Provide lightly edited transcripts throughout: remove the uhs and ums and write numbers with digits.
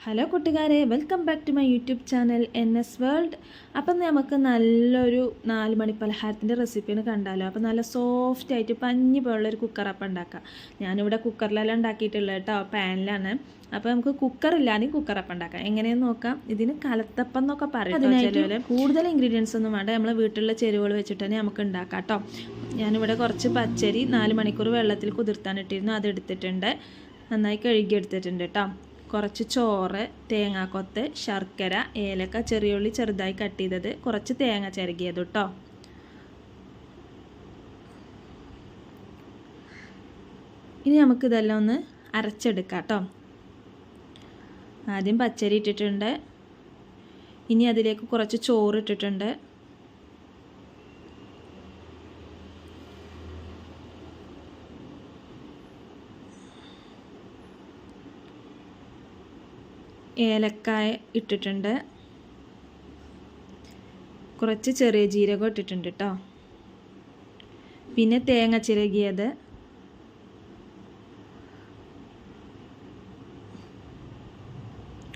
Hello കൂട്ടുകാരെ, welcome back to my YouTube channel NS world. അപ്പം നമുക്ക് നല്ലൊരു 4 മണി പലഹാരത്തിൻ്റെ റെസിപ്പിയാണ് കണ്ടാലോ. അപ്പോൾ നല്ല സോഫ്റ്റ് ആയിട്ട് പഞ്ഞി പോലുള്ളൊരു കുക്കറപ്പം ഉണ്ടാക്കാം. ഞാനിവിടെ കുക്കറിലെല്ലാം ഉണ്ടാക്കിയിട്ടുള്ളത് കേട്ടോ, പാനിലാണ്. അപ്പോൾ നമുക്ക് കുക്കറില്ലാതെയും കുക്കറപ്പം ഉണ്ടാക്കാം. എങ്ങനെയെന്ന് നോക്കാം. ഇതിന് കലത്തപ്പം എന്നൊക്കെ പറയും. അതിനായിട്ട് കൂടുതൽ ഇൻഗ്രീഡിയൻസ് ഒന്നും വേണ്ട, നമ്മളെ വീട്ടിലുള്ള ചേരുവകൾ വെച്ചിട്ട് തന്നെ നമുക്ക് ഉണ്ടാക്കാം കേട്ടോ. ഞാനിവിടെ കുറച്ച് പച്ചരി 4 മണിക്കൂർ വെള്ളത്തിൽ കുതിർത്താനിട്ടിരുന്നു, അതെടുത്തിട്ടുണ്ട്. നന്നായി കഴുകിയെടുത്തിട്ടുണ്ട് കേട്ടോ. കുറച്ച് ചോറ്, തേങ്ങാക്കൊത്ത്, ശർക്കര, ഏലക്ക, ചെറിയുള്ളി ചെറുതായി കട്ട് ചെയ്തത്, കുറച്ച് തേങ്ങ ചിരകിയത് കേട്ടോ. ഇനി നമുക്കിതെല്ലാം ഒന്ന് അരച്ചെടുക്കാം കേട്ടോ. ആദ്യം പച്ചരി ഇട്ടിട്ടുണ്ട്. ഇനി അതിലേക്ക് കുറച്ച് ചോറ് ഇട്ടിട്ടുണ്ട്. ഏലക്കായ ഇട്ടിട്ടുണ്ട്. കുറച്ച് ചെറിയ ജീരകം ഇട്ടിട്ടുണ്ട് കേട്ടോ. പിന്നെ തേങ്ങ ചിരകിയത്,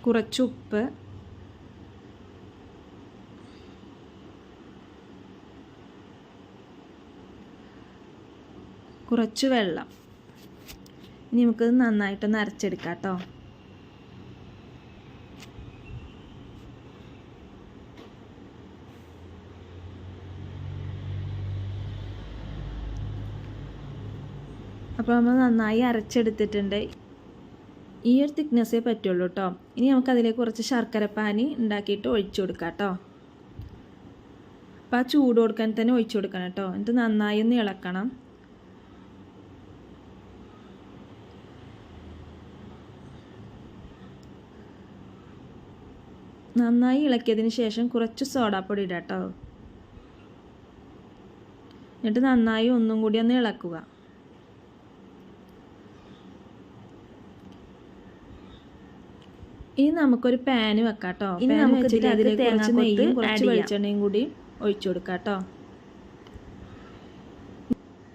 കുറച്ച് ഉപ്പ്, കുറച്ച് വെള്ളം. ഇനി നമുക്കത് നന്നായിട്ടൊന്ന് അരച്ചെടുക്കാം കേട്ടോ. അപ്പോൾ നമ്മൾ നന്നായി അരച്ചെടുത്തിട്ടുണ്ട്. ഈ ഒരു തിക്നെസ്സേ പറ്റുള്ളൂ കേട്ടോ. ഇനി നമുക്കതിലേക്ക് കുറച്ച് ശർക്കരപ്പാനി ഉണ്ടാക്കിയിട്ട് ഒഴിച്ചു കൊടുക്കാം കേട്ടോ. അപ്പോൾ ആ ചൂട് കൊടുക്കാൻ തന്നെ ഒഴിച്ചു കൊടുക്കണം കേട്ടോ. എന്നിട്ട് നന്നായി ഒന്ന് ഇളക്കണം. നന്നായി ഇളക്കിയതിന് ശേഷം കുറച്ച് സോഡാപ്പൊടി ഇടാം കേട്ടോ. എന്നിട്ട് നന്നായി ഒന്നും കൂടി ഒന്ന് ഇളക്കുക. ഇനി നമുക്കൊരു പാന് വെക്കാം കേട്ടോ. ഇനി നമുക്ക് അതിലേക്ക് കുറച്ച് നെയ്യും കുറച്ച് വെളിച്ചെണ്ണയും കൂടി ഒഴിച്ചു കൊടുക്കാം കേട്ടോ.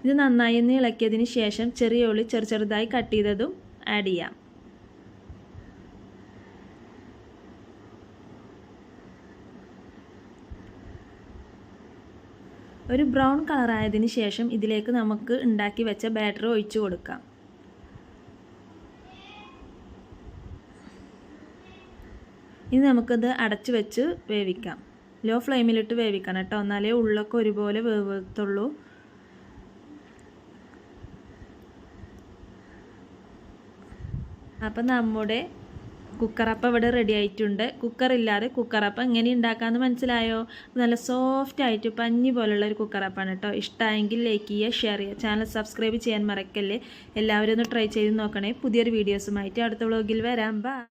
ഇത് നന്നായി ഒന്ന് ഇളക്കിയതിന് ശേഷം ചെറിയ ഉള്ളി ചെറുതായി കട്ട് ചെയ്തതും ആഡ് ചെയ്യാം. ഒരു ബ്രൗൺ കളറായതിന് ശേഷം ഇതിലേക്ക് നമുക്ക് ഉണ്ടാക്കി വെച്ച ബാറ്റർ ഒഴിച്ചു കൊടുക്കാം. ഇനി നമുക്കത് അടച്ചു വെച്ച് വേവിക്കാം. ലോ ഫ്ലെയിമിലിട്ട് വേവിക്കണം കേട്ടോ, എന്നാലേ ഉള്ളൊക്കെ ഒരുപോലെ വേവത്തുള്ളൂ. അപ്പം നമ്മുടെ കുക്കറപ്പം ഇവിടെ റെഡി ആയിട്ടുണ്ട്. കുക്കറില്ലാതെ കുക്കറപ്പം എങ്ങനെ ഉണ്ടാക്കാമെന്ന് മനസ്സിലായോ? നല്ല സോഫ്റ്റ് ആയിട്ട് പഞ്ഞി പോലുള്ള ഒരു കുക്കറപ്പാണ് കേട്ടോ. ഇഷ്ടമായെങ്കിൽ ലൈക്ക് ചെയ്യുക, ഷെയർ ചെയ്യുക, ചാനൽ സബ്സ്ക്രൈബ് ചെയ്യാൻ മറക്കല്ലേ. എല്ലാവരും ഒന്ന് ട്രൈ ചെയ്ത് നോക്കണേ. പുതിയൊരു വീഡിയോസുമായിട്ട് അടുത്ത വ്ളോഗിൽ വരാം. ബൈ.